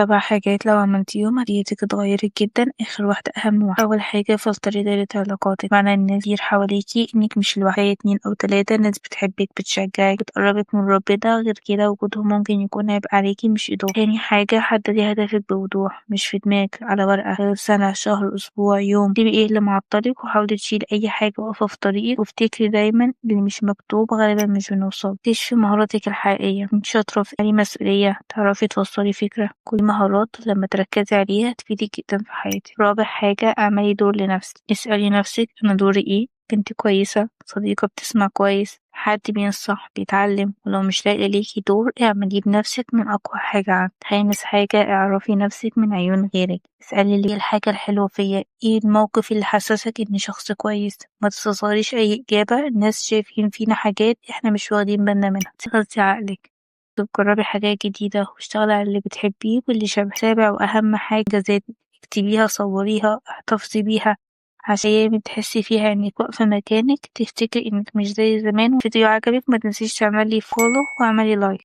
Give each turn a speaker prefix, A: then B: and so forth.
A: 7 حاجات لو عملتيهم حياتك اتغيرت جدًا. آخر واحدة أهم واحدة. أول حاجة فلتري دايرة علاقاتك، معنى الناس كتير حواليكِ إنِك مش لوحدك، 2 أو 3 ناس بتحبك، بتشجعك، بتقربك من ربنا، غير كده وجودهم ممكن يكون عبء عليكِ مش إضافة. تاني حاجة حددي هدفك بوضوح، مش في دماغك على ورقة، خلال سنة، شهر، أسبوع، يوم. اكتبي إيه اللي معطلك وحاولي تشيلي أي حاجة واقفة في طريقك، وافتكري دايمًا اللي مش مكتوب غالبًا مش بنوصله. اكتشفي مهاراتك الحقيقية، أنتِ شاطرة في أي مسؤولية، تعرفي توصلي فكرة، كل مهارات لما تركزي عليها تفيدك جدا في حياتك. رابع حاجة اعملي دور لنفسك، اسألي نفسك أنا دوري إيه، بنت كويسة، صديقة بتسمع كويس، حد بينصح بيتعلم. ولو مش لاقي ليكي دور اعمليه بنفسك من أقوى حاجة عندك. خامس حاجة اعرفي نفسك من عيون غيرك، اسألي ليه الحاجة الحلوة فيا، ايه الموقف اللي حسسك اني شخص كويس. ما تستصغريش اي اجابة، الناس شايفين فينا حاجات احنا مش واخدين بالنا منها. تغذي عقلك، جربي حاجات جديدة واشتغلي على اللي بتحبيه واللي شبه. سابع وأهم حاجة ذاتك، اكتبيها، صوريها، احتفظي بيها، عشان أيام تحسي فيها انك واقفة مكانك تفتكري انك مش زي زمان. الفيديو عجبك ما تنسيش تعملي فولو واعملي لايك.